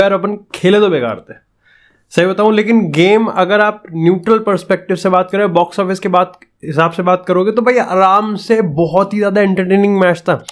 यार अपन खेले तो बेकार थे, सही बताऊं। लेकिन गेम अगर आप न्यूट्रल पर्सपेक्टिव से बात करें, बॉक्स ऑफिस के बात हिसाब से बात करोगे तो भाई आराम से बहुत ही ज़्यादा एंटरटेनिंग मैच था।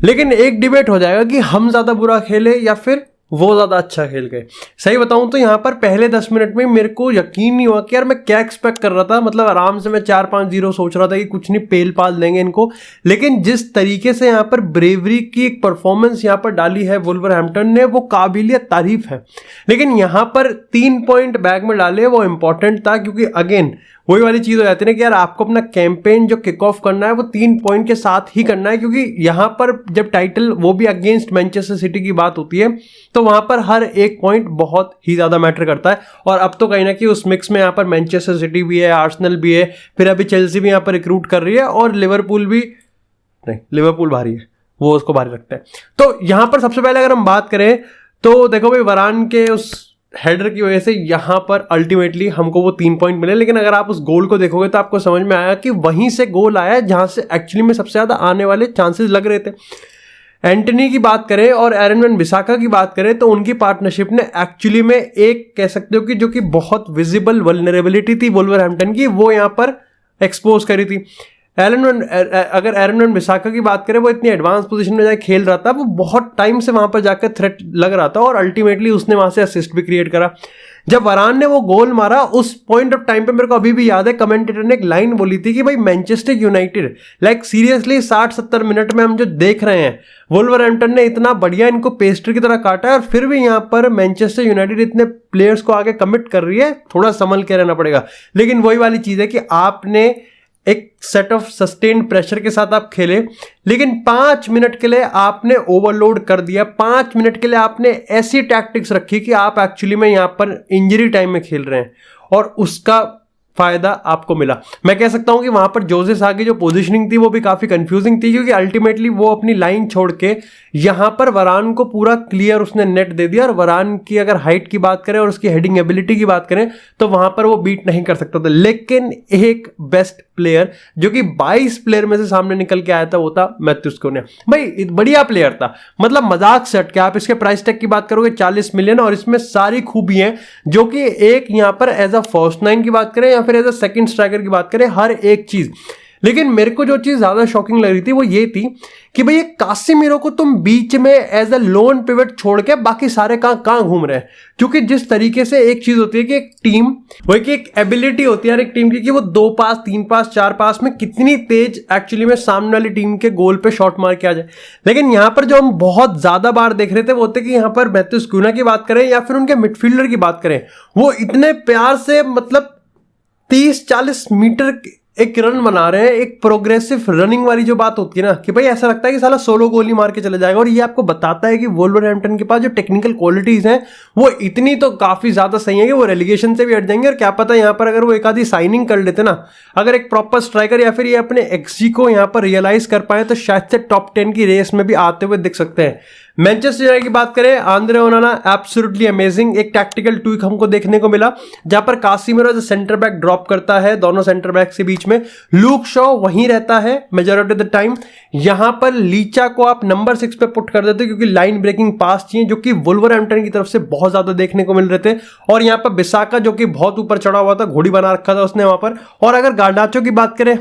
लेकिन एक डिबेट हो जाएगा कि हम ज़्यादा बुरा खेले या फिर वो ज़्यादा अच्छा खेल गए। सही बताऊं तो यहाँ पर पहले 10 मिनट में मेरे को यकीन नहीं हुआ कि यार मैं क्या एक्सपेक्ट कर रहा था। मतलब आराम से मैं 4-5-0 सोच रहा था कि कुछ नहीं, पेल पाल देंगे इनको। लेकिन जिस तरीके से यहाँ पर ब्रेवरी की एक परफॉर्मेंस यहाँ पर डाली है वुल्वरहैम्पटन ने, वो काबिलिय तारीफ है। लेकिन यहाँ पर 3 पॉइंट बैग में डाले वो इंपॉर्टेंट था, क्योंकि अगेन वही वाली चीज़ हो जाती है ना कि यार आपको अपना कैंपेन जो किक ऑफ करना है वो 3 पॉइंट के साथ ही करना है। क्योंकि यहाँ पर जब टाइटल वो भी अगेंस्ट मैनचेस्टर सिटी की बात होती है तो वहाँ पर हर एक पॉइंट बहुत ही ज़्यादा मैटर करता है। और अब तो कहीं ना कहीं उस मिक्स में यहाँ पर मैनचेस्टर सिटी भी है, आर्सेनल भी है, फिर अभी चेल्सी भी यहाँ पर रिक्रूट कर रही है, और लिवरपूल भी नहीं, लिवरपूल भारी है, वो उसको भारी रखता है। तो यहाँ पर सबसे पहले अगर हम बात करें तो देखो भाई, वरान के उस हेडर की वजह से यहाँ पर अल्टीमेटली हमको वो 3 पॉइंट मिले। लेकिन अगर आप उस गोल को देखोगे तो आपको समझ में आया कि वहीं से गोल आया जहाँ से एक्चुअली में सबसे ज़्यादा आने वाले चांसेस लग रहे थे। एंटनी की बात करें और एरन वन बिसाका की बात करें तो उनकी पार्टनरशिप ने एक्चुअली में एक कह सकते हो कि जो कि बहुत विजिबल वल्नरेबिलिटी थी वुल्वरहैम्पटन की, वो यहाँ पर एक्सपोज करी थी। अगर एरन वन बिसाका की बात करें, वो इतनी एडवांस पोजीशन में जाके खेल रहा था, वो बहुत टाइम से वहां पर जाकर थ्रेट लग रहा था, और अल्टीमेटली उसने वहां से असिस्ट भी क्रिएट करा। जब वरान ने वो गोल मारा उस पॉइंट ऑफ टाइम पे मेरे को अभी भी याद है, कमेंटेटर ने एक लाइन बोली थी कि भाई Manchester United like seriously 60-70 minute में हम जो देख रहे हैं, वुल्वरहैम्पटन ने इतना बढ़िया इनको पेस्ट्री की तरह काटा है, और फिर भी यहाँ पर मैनचेस्टर यूनाइटेड इतने प्लेयर्स को आगे कमिट कर रही है। थोड़ा संभल के रहना पड़ेगा। लेकिन वही वाली चीज है कि आपने एक सेट ऑफ सस्टेन्ड प्रेशर के साथ आप खेले, लेकिन 5 मिनट के लिए आपने ओवरलोड कर दिया। 5 मिनट के लिए आपने ऐसी टैक्टिक्स रखी कि आप एक्चुअली में यहां पर इंजरी टाइम में खेल रहे हैं, और उसका फायदा आपको मिला। मैं कह सकता हूं कि वहां पर जोसे सा की जो पोजीशनिंग थी वो भी काफी कंफ्यूजिंग थी, क्योंकि अल्टीमेटली वो अपनी लाइन छोड़ के यहां पर वरान को पूरा क्लियर उसने नेट दे दिया। और वरान की अगर हाइट की बात करें और उसकी हेडिंग एबिलिटी की बात करें तो वहां पर वो बीट नहीं कर सकता था। लेकिन एक बेस्ट प्लेयर जो कि 22 प्लेयर में से सामने निकल के आया था, वो था मैथ्यूस कुन्या। भाई बढ़िया प्लेयर था, मतलब मजाक से हट के। आप इसके प्राइस टैग की बात करोगे 40 मिलियन, और इसमें सारी खूबी हैं जो कि एक यहां पर एज अ फर्स्ट 9 की बात करें या फिर एज अ सेकंड स्ट्राइकर की बात करें, हर एक चीज। लेकिन मेरे को जो चीज ज्यादा शॉकिंग लग रही थी वो ये थी कि भाई ये कासिमिरो को तुम बीच में एज अ लोन पिवट छोड़ के बाकी सारे कहां घूम रहे हैं। क्योंकि जिस तरीके से एक चीज होती है कि एक टीम, वही कि एक एबिलिटी होती है एक टीम की कि वो 2 पास 3 पास 4 पास में कितनी तेज एक्चुअली में सामने वाली टीम के गोल पे शॉट मार के आ जाए। लेकिन यहां पर जो हम बहुत ज्यादा बार देख रहे थे वो होते कि यहां पर मैथ्यूस कुन्या की बात करें या फिर उनके मिडफील्डर की बात करें, वो इतने प्यार से मतलब 30-40 मीटर एक रन बना रहे हैं। एक प्रोग्रेसिव रनिंग वाली जो बात होती है ना कि भाई ऐसा लगता है कि साला सोलो गोली मार के चले जाएगा। और ये आपको बताता है कि वुल्वरहैम्पटन के पास जो टेक्निकल क्वालिटीज हैं वो इतनी तो काफी ज्यादा सही है कि वो रेलीगेशन से भी हट जाएंगे। और क्या पता यहाँ पर अगर वो एक आधी साइनिंग कर लेते ना, अगर एक प्रॉपर स्ट्राइकर, या फिर ये अपने एक्सजी को यहाँ पर रियलाइज कर पाए तो शायद से टॉप 10 की रेस में भी आते हुए दिख सकते हैं। मैनचेस्टर यूनाइटेड की बात करें, आंद्रे ओनाना एब्सोल्युटली अमेजिंग। एक टैक्टिकल ट्विक हमको देखने को मिला जहां पर कासिमिरो जो सेंटर बैक ड्रॉप करता है दोनों सेंटर बैक के बीच में, लूक शॉ वहीं रहता है मेजॉरिटी ऑफ द टाइम। यहां पर लीचा को आप नंबर 6 पे पुट कर देते क्योंकि लाइन ब्रेकिंग पास चाहिए, जो कि वुल्वरहैम्पटन की तरफ से बहुत ज्यादा देखने को मिल रहे थे। और यहां पर बिसाका जो कि बहुत ऊपर चढ़ा हुआ था, घोड़ी बना रखा था उसने वहां पर। और अगर गार्नाचो की बात करें,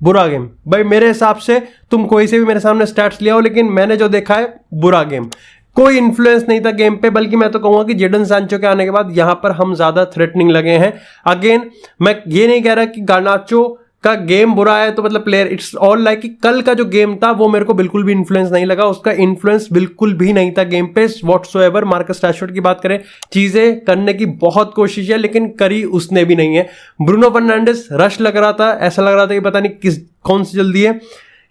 बुरा गेम भाई मेरे हिसाब से। तुम कोई से भी मेरे सामने स्टैट्स लिया हो, लेकिन मैंने जो देखा है बुरा गेम, कोई इन्फ्लुएंस नहीं था गेम पे। बल्कि मैं तो कहूंगा कि जेडन सांचो के आने के बाद यहां पर हम ज्यादा थ्रेटनिंग लगे हैं। अगेन मैं ये नहीं कह रहा कि गार्नाचो का गेम बुरा है तो मतलब प्लेयर, इट्स ऑल लाइक कि कल का जो गेम था वो मेरे को बिल्कुल भी इन्फ्लुएंस नहीं लगा, उसका इन्फ्लुएंस बिल्कुल भी नहीं था गेम पे व्हाटसोएवर। मार्कस रैशफोर्ड की बात करें, चीजें करने की बहुत कोशिश है लेकिन करी उसने भी नहीं है। ब्रूनो फर्नांडिस रश लग रहा था, ऐसा लग रहा था कि पता नहीं कौन सी जल्दी है।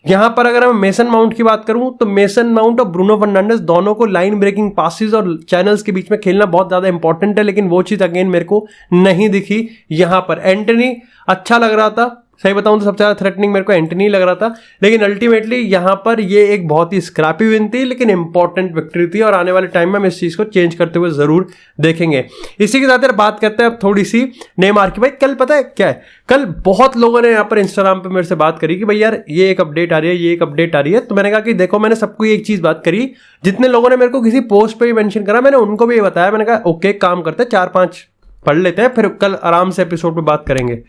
यहां पर अगर मैं मेसन माउंट की बात करूं तो मेसन माउंट और ब्रूनो फर्नांडिस दोनों को लाइन ब्रेकिंग पासिस और चैनल्स के बीच में खेलना बहुत ज्यादा इंपॉर्टेंट है, लेकिन वो चीज अगेन मेरे को नहीं दिखी। यहां पर एंटनी अच्छा लग रहा था, सही बताऊं तो सबसे ज़्यादा थ्रेटनिंग मेरे को एंटनी लग रहा था, लेकिन अल्टीमेटली यहाँ पर ये एक बहुत ही स्क्रैपी विन थी लेकिन इंपॉर्टेंट विक्ट्री थी, और आने वाले टाइम में हम इस चीज़ को चेंज करते हुए ज़रूर देखेंगे। इसी के साथ यार बात करते हैं अब थोड़ी सी नेमार की। भाई कल पता है क्या है, कल बहुत लोगों ने यहाँ पर इंस्टाग्राम पर मेरे से बात करी कि भाई यार ये एक अपडेट आ रही है, ये एक अपडेट आ रही है। तो मैंने कहा कि देखो, मैंने सबको एक चीज़ बात करी, जितने लोगों ने मेरे को किसी पोस्ट पर ही मेंशन करा मैंने उनको भी ये बताया। मैंने कहा ओके, काम करते हैं, 4-5 पढ़ लेते हैं, फिर कल आराम से एपिसोड पे बात करेंगे।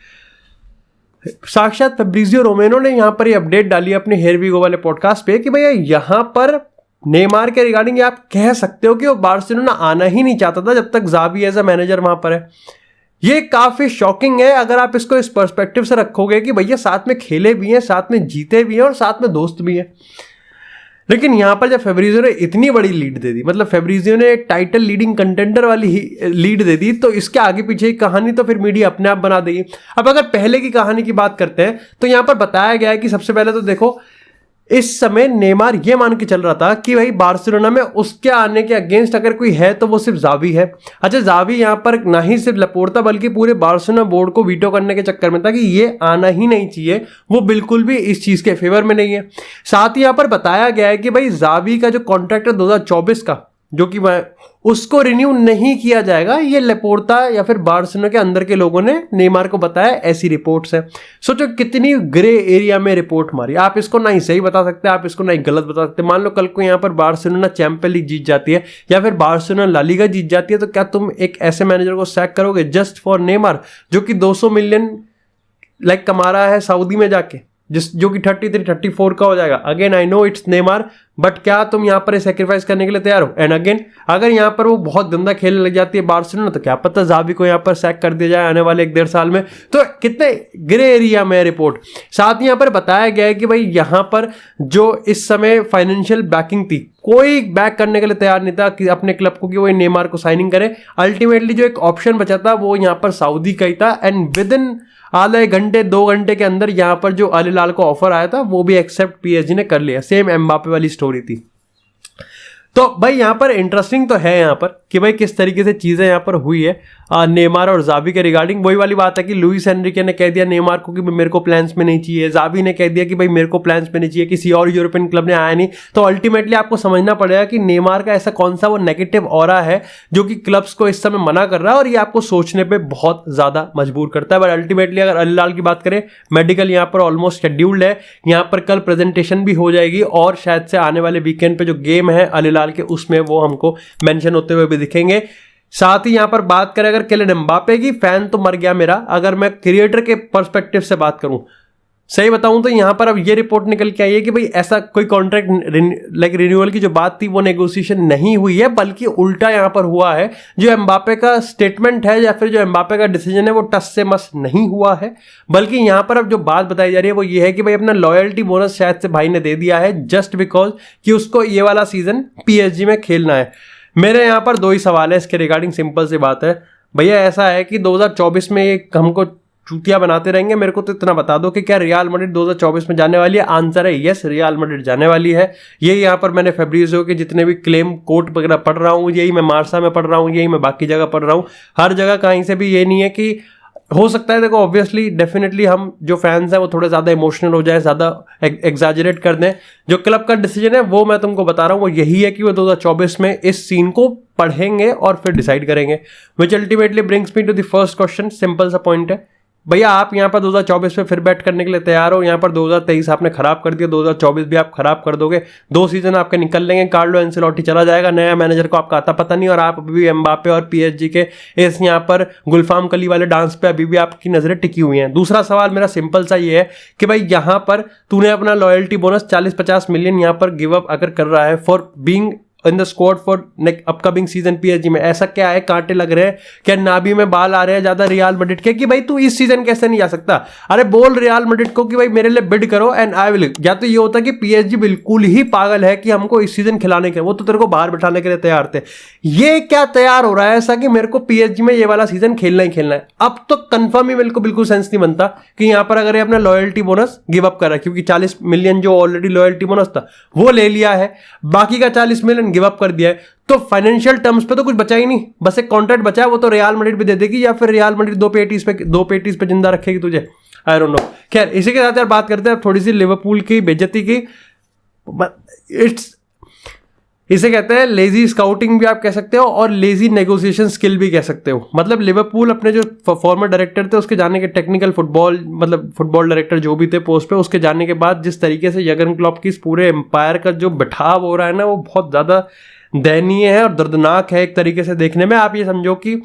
साक्षात फैब्रिजियो रोमेनो ने यहां पर ये अपडेट डाली अपने हियर वी गो वाले पॉडकास्ट पे कि भैया यहां पर नेमार के रिगार्डिंग आप कह सकते हो कि वो बार्सिलोना आना ही नहीं चाहता था जब तक ज़ावी एज अ मैनेजर वहां पर है। ये काफी शॉकिंग है अगर आप इसको इस पर्सपेक्टिव से रखोगे कि भैया साथ में खेले भी हैं, साथ में जीते भी हैं और साथ में दोस्त भी हैं। लेकिन यहां पर जब फैब्रिजियो ने इतनी बड़ी लीड दे दी, मतलब फैब्रिजियो ने टाइटल लीडिंग कंटेंडर वाली ही लीड दे दी, तो इसके आगे पीछे की कहानी तो फिर मीडिया अपने आप बना देगी। अब अगर पहले की कहानी की बात करते हैं तो यहां पर बताया गया है कि सबसे पहले तो देखो, इस समय नेमार ये मान के चल रहा था कि भाई बार्सिलोना में उसके आने के अगेंस्ट अगर कोई है तो वो सिर्फ ज़ावी है। अच्छा, ज़ावी यहाँ पर ना ही सिर्फ लपोर्ता बल्कि पूरे बार्सिलोना बोर्ड को वीटो करने के चक्कर में था कि ये आना ही नहीं चाहिए, वो बिल्कुल भी इस चीज़ के फेवर में नहीं है। साथ ही यहाँ पर बताया गया है कि भाई ज़ावी का जो कॉन्ट्रैक्ट है 2024 का, जो कि उसको रिन्यू नहीं किया जाएगा। ये लेपोर्ता या फिर बार्सिलोना के अंदर के लोगों ने नेमार को बताया, ऐसी रिपोर्ट्स है। सोचो कितनी ग्रे एरिया में रिपोर्ट मारी। आप इसको ना ही सही बता सकते, आप इसको ना ही गलत बता सकते। मान लो कल को यहाँ पर बार्सिलोना चैंपियन लीग जीत जाती है या फिर बार्सिलोना ला लीगा जीत जाती है, तो क्या तुम एक ऐसे मैनेजर को सैक करोगे जस्ट फॉर नेमार, जो कि 200 मिलियन कमा रहा है सऊदी में जाके, जो कि 33-34 का हो जाएगा। Again I know it's Neymar, but क्या तुम यहाँ पर सेक्रीफाइस करने के लिए तैयार हो? एंड अगेन अगर यहाँ पर वो बहुत गंदा खेलने लग जाती है बार्सिलोना, तो क्या पता ज़ावी को यहाँ पर सैक कर दिया जाए आने वाले 1-1.5 साल में। तो कितने ग्रे एरिया में रिपोर्ट। साथ ही यहाँ पर बताया गया है कि भाई यहाँ पर जो इस समय फाइनेंशियल बैकिंग थी, कोई बैक करने के लिए तैयार नहीं था कि अपने क्लब को कि वो नेमार को साइनिंग करे। अल्टीमेटली जो एक ऑप्शन बचा था वो यहाँ पर सऊदी का ही था, एंड विद इन आधे घंटे 2 घंटे के अंदर यहाँ पर जो अल हिलाल को ऑफर आया था वो भी एक्सेप्ट पीएसजी ने कर लिया। सेम एम्बापे वाली स्टोरी थी। तो भाई यहाँ पर इंटरेस्टिंग तो है यहाँ पर कि भाई किस तरीके से चीज़ें यहाँ पर हुई है नेमार और ज़ावी के रिगार्डिंग। वही वाली बात है कि लुइस एनरिके ने कह दिया नेमार को कि मेरे को प्लान्स में नहीं चाहिए, ज़ावी ने कह दिया कि भाई मेरे को प्लान्स में नहीं चाहिए, किसी और यूरोपियन क्लब ने आया नहीं। तो अल्टीमेटली आपको समझना पड़ेगा कि नेमार का ऐसा कौन सा वो नेगेटिव ऑरा है जो कि क्लब्स को इस समय मना कर रहा है, और ये आपको सोचने पर बहुत ज़्यादा मजबूर करता है। बट अल्टीमेटली अगर अल हिलाल की बात करें, मेडिकल यहाँ पर ऑलमोस्ट शेड्यूल्ड है, यहाँ पर कल प्रेजेंटेशन भी हो जाएगी और शायद से आने वाले वीकेंड पे जो गेम है अल हिलाल के उसमें वो हमको मेंशन होते हुए भी दिखेंगे। साथ ही यहां पर बात करें अगर किलियन एम्बापे की, फैन तो मर गया मेरा। अगर मैं क्रिएटर के पर्सपेक्टिव से बात करूं, सही बताऊं तो यहां पर अब ये रिपोर्ट निकल के आई है कि भाई ऐसा कोई कॉन्ट्रैक्ट रिन्यूअल की जो बात थी वो नेगोशिएशन नहीं हुई है, बल्कि उल्टा यहां पर हुआ है। जो एम्बापे का स्टेटमेंट है या फिर जो एम्बापे का डिसीजन है वो टस से मस नहीं हुआ है, बल्कि यहां पर अब जो बात बताई जा रही है वो ये है कि भाई अपना लॉयल्टी बोनस शायद से भाई ने दे दिया है जस्ट बिकॉज कि उसको ये वाला सीजन पीएसजी में खेलना है। मेरे यहाँ पर 2 ही सवाल है इसके रिगार्डिंग। सिंपल सी बात है भैया, ऐसा है कि 2024 में ये हमको चूतिया बनाते रहेंगे। मेरे को तो इतना बता दो कि क्या रियल मैड्रिड 2024 में जाने वाली है? आंसर है यस, रियल मैड्रिड जाने वाली है। ये यहाँ पर मैंने फैब्रिजियो के जितने भी क्लेम कोट वगैरह पढ़ रहा हूँ, यही मैं मार्सा में पढ़ रहा हूँ, यही मैं बाकी जगह पढ़ रहा हूँ। हर जगह कहीं से भी ये नहीं है कि हो सकता है। देखो ऑब्वियसली डेफिनेटली हम जो फैंस हैं वो थोड़े ज़्यादा इमोशनल हो जाए, ज़्यादा एग्जैजरेट कर दें। जो क्लब का डिसीजन है वो मैं तुमको बता रहा हूँ, वो यही है कि वो 2024 में इस सीन को पढ़ेंगे और फिर डिसाइड करेंगे। Which ultimately brings me to the first question. Simple सा पॉइंट है भैया, आप यहाँ पर 2024 में फिर बैट करने के लिए तैयार हो? यहाँ पर 2023 आपने खराब कर दिया, 2024 भी आप खराब कर दोगे। 2 सीजन आपके निकल लेंगे, कार्लो एंसेलोटी चला जाएगा, नया मैनेजर को आपका आता पता नहीं, और आप अभी भी एम्बापे और पीएसजी के इस यहाँ पर गुलफाम कली वाले डांस पे अभी भी आपकी नजरें टिकी हुई हैं। दूसरा सवाल मेरा सिंपल सा ये है कि भाई यहाँ पर तूने अपना लॉयल्टी बोनस 40-50 मिलियन यहाँ पर गिव अप अगर कर रहा है for being in the squad for upcoming season PSG में, ऐसा क्या है? कांटे लग रहे हैं क्या? नाभि में बाल आ रहे हैं ज्यादा रियल मैड्रिड के कि भाई तू इस सीजन कैसे नहीं जा सकता? अरे बोल रियल मैड्रिड को कि भाई मेरे लिए बिड करो एंड आई विल। या तो ये होता कि पीएसजी बिल्कुल ही पागल है कि हमको इस सीजन खिलाने के, वो तो तेरे को बाहर बिठाने के लिए तैयार थे। ये क्या तैयार हो रहा है ऐसा कि मेरे को पीएसजी में ये वाला सीजन खेलना ही खेलना है? अब तो कंफर्म ही मेरे को बिल्कुल सेंस नहीं बनता कि यहाँ पर अगर ये अपना लॉयल्टी बोनस गिव अप कर रहा है, क्योंकि 40 मिलियन जो ऑलरेडी लॉयल्टी बोनस था वो ले लिया है, बाकी का 40 मिलियन गिव अप कर दिया है, तो फाइनेंशियल टर्म्स पे तो कुछ बचा ही नहीं। बस एक कॉन्ट्रैक्ट बचा है, वो तो रियल मैड्रिड भी दे देगी या फिर रियल मैड्रिड 2 पेटीज पे जिंदा रखेगी तुझे। I don't know. खैर इसी के साथ यार बात करते हैं थोड़ी सी लिवरपूल की बेइज्जती की। इसे कहते हैं लेजी स्काउटिंग भी आप कह सकते हो और लेजी नेगोशिएशन स्किल भी कह सकते हो। मतलब लिवरपूल अपने जो फॉर्मर डायरेक्टर थे उसके जाने के टेक्निकल फुटबॉल डायरेक्टर जो भी थे पोस्ट पे, उसके जाने के बाद जिस तरीके से जर्गन क्लॉप की इस पूरे एम्पायर का जो बिठाव हो रहा है ना, वो बहुत ज़्यादा दयनीय है और दर्दनाक है एक तरीके से देखने में। आप ये समझो कि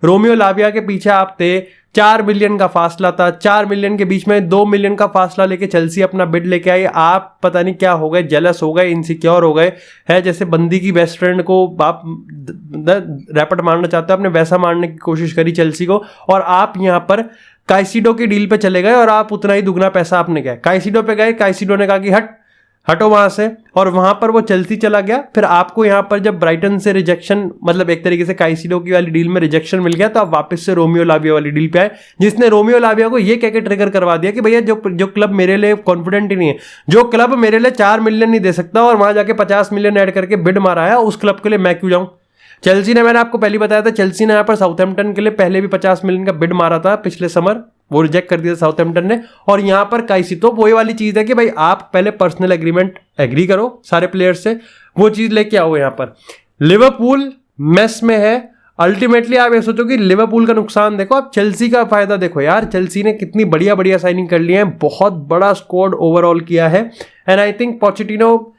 रोमियो लाविया के पीछे आप थे, 4 मिलियन का फासला था, 4 मिलियन के बीच में 2 मिलियन का फासला लेके चेल्सी अपना बिड लेके आई। आप पता नहीं क्या हो गए, जेलस हो गए, इनसिक्योर हो गए, है जैसे बंदी की बेस्ट फ्रेंड को आप रैपट मारना चाहते हो, आपने वैसा मारने की कोशिश करी चेल्सी को। और आप यहाँ पर काइसिडो की डील पे चले गए और आप उतना ही दुगना पैसा आपने गया, काइसिडो पे गए, काइसिडो ने कहा कि हटो वहां से, और वहां पर वो चेल्सी चला गया। फिर आपको यहाँ पर जब ब्राइटन से रिजेक्शन, मतलब एक तरीके से काइसिडो की वाली डील में रिजेक्शन मिल गया, तो आप वापस से रोमियो लाविया वाली डील पे आए, जिसने रोमियो लाविया को ये कह के ट्रिगर करवा दिया कि भैया जो क्लब मेरे लिए कॉन्फिडेंट ही नहीं है, जो क्लब मेरे लिए 4 मिलियन नहीं दे सकता और वहां जाके 50 मिलियन ऐड करके बिड मारा है, उस क्लब के लिए मैं क्यों जाऊं। चेल्सी ने, मैंने आपको पहले बताया था, चेल्सी ने यहाँ पर साउथहैम्पटन के लिए पहले भी 50 मिलियन का बिड मारा था पिछले समर, वो रिजेक्ट कर दिया साउथहैम्पटन ने। और यहाँ पर काइसिडो वही वाली चीज है कि भाई आप पहले पर्सनल एग्रीमेंट एग्री करो सारे प्लेयर्स से, वो चीज लेके आओ। यहाँ पर लिवरपूल मेस में है। अल्टीमेटली आप ये सोचो कि लिवरपूल का नुकसान देखो, आप चेल्सी का फायदा देखो यार। चेल्सी ने कितनी बढ़िया बढ़िया साइनिंग कर ली है, बहुत बड़ा स्क्वाड ओवरऑल किया है। एंड आई थिंक पोचेटिनो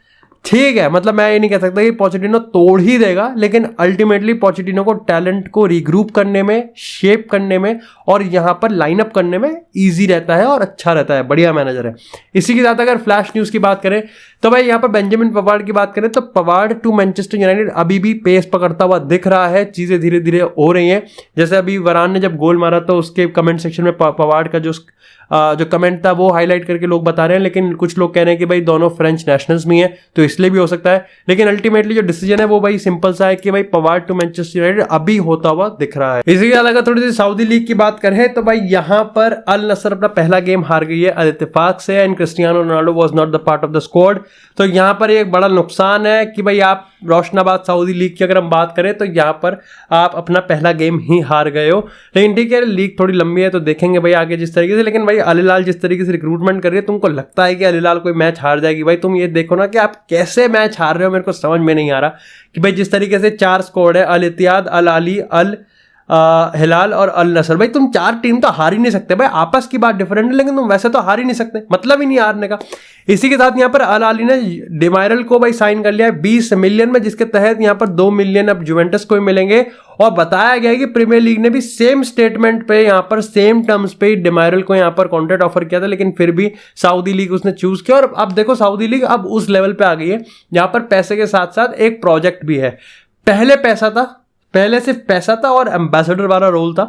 ठीक है, मतलब मैं ये नहीं कह सकता कि पोचेटिनो तोड़ ही देगा, लेकिन अल्टीमेटली पोचेटिनो को टैलेंट को रीग्रुप करने में, शेप करने में और यहाँ पर लाइनअप करने में इजी रहता है और अच्छा रहता है, बढ़िया मैनेजर है। इसी के साथ अगर फ्लैश न्यूज़ की बात करें तो भाई यहाँ पर बेंजामिन पवार्ड की बात करें तो पवार्ड टू मैनचेस्टर यूनाइटेड अभी भी पेस पकड़ता हुआ दिख रहा है, चीज़ें धीरे धीरे हो रही हैं। जैसे अभी वरान ने जब गोल मारा तो उसके कमेंट सेक्शन में पवार्ड का जो कमेंट था वो हाईलाइट करके लोग बता रहे हैं, लेकिन कुछ लोग कह रहे हैं कि भाई दोनों फ्रेंच नेशनल्स में है तो इसलिए भी हो सकता है। लेकिन अल्टीमेटली जो डिसीजन है वो भाई सिंपल सा है कि भाई पवार्ड टू मैनचेस्टर यूनाइटेड अभी होता हुआ दिख रहा है। इसी के अलावा थोड़ी सी सऊदी लीग की बात करें तो भाई यहाँ पर अल नसर अपना पहला गेम हार गई है अल इत्तेफाक से, and Cristiano Ronaldo was not the part of the squad. तो यहाँ पर एक बड़ा नुकसान है कि भाई आप रोशनाबाद सऊदी लीग की अगर हम बात करें तो यहाँ पर आप अपना पहला गेम ही हार गए हो। लेकिन ठीक है, लीग थोड़ी लंबी है तो देखेंगे भाई आगे जिस तरीके से। लेकिन भाई अल हिलाल जिस तरीके से रिक्रूटमेंट कर रही है, तुमको लगता है कि अल हिलाल कोई मैच हार जाएगी? भाई तुम ये देखो ना कि आप कैसे मैच हार रहे हो, मेरे को समझ में नहीं आ रहा कि भाई जिस तरीके से 4 स्क्वाड है, अल इत्तिहाद, अल अली, अल हिलाल और अल नसर, भाई तुम 4 टीम तो हार ही नहीं सकते। भाई आपस की बात डिफरेंट है लेकिन तुम वैसे तो हार ही नहीं सकते, मतलब ही नहीं हारने का। इसी के साथ यहाँ पर अल अली ने डेमायरल को भाई साइन कर लिया है 20 मिलियन में, जिसके तहत यहाँ पर 2 मिलियन अब जुवेंटस को ही मिलेंगे। और बताया गया है कि प्रीमियर लीग ने भी सेम स्टेटमेंट पे यहाँ पर सेम टर्म्स पे डेमायरल को यहाँ पर कॉन्ट्रैक्ट ऑफर किया था, लेकिन फिर भी सऊदी लीग उसने चूज किया। और अब देखो सऊदी लीग अब उस लेवल पे आ गई है यहाँ पर पैसे के साथ साथ एक प्रोजेक्ट भी है। पहले पैसा था, पहले सिर्फ पैसा था और एम्बेसडर वाला रोल था,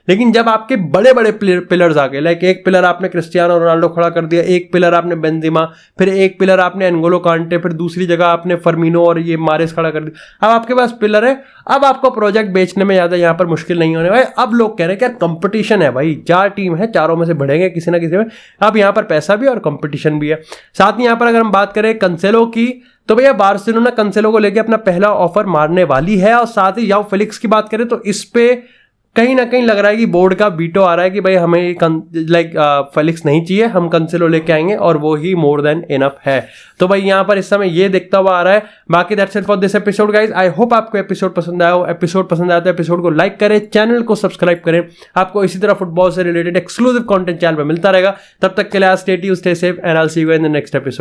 लेकिन जब आपके बड़े बड़े पिलर्स आ गए, लाइक एक पिलर आपने क्रिस्टियानो रोनाल्डो खड़ा कर दिया, एक पिलर आपने बेंजेमा, फिर एक पिलर आपने एनगोलो कांटे, फिर दूसरी जगह आपने फर्मिनो और ये मारेस खड़ा कर दिया। अब आपके पास पिलर है, अब आपको प्रोजेक्ट बेचने में ज़्यादा यहाँ पर मुश्किल नहीं होने वाली। अब लोग कह रहे हैं कि यार कंपटीशन है भाई, 4 टीम है, चारों में से बढ़ेंगे किसी ना किसी में। अब यहाँ पर पैसा भी और कंपटीशन भी है। साथ ही यहाँ पर अगर हम बात करें कैंसेलो की तो भैया बार्सिलोना कैंसेलो को लेके अपना पहला ऑफर मारने वाली है। और साथ ही याओ फेलिक्स की बात करें तो इस पे कहीं ना कहीं लग रहा है कि बोर्ड का वीटो आ रहा है कि भाई हमें फेलिक्स नहीं चाहिए, हम कैंसेलो लेके आएंगे और वो ही मोर देन इनफ है। तो भाई यहाँ पर इस समय ये देखता हुआ आ रहा है। बाकी that's it for this episode guys. I hope आपको एपिसोड पसंद आया हो। एपिसोड पसंद आया तो एपिसोड को लाइक करें, चैनल को सब्सक्राइब करें। आपको इसी तरह फुटबॉल से रिलेटेड एक्सक्लूसिव कंटेंट चैनल पर मिलता रहेगा। तब तक के लिए stay tuned, stay safe and I will see you in the next episode.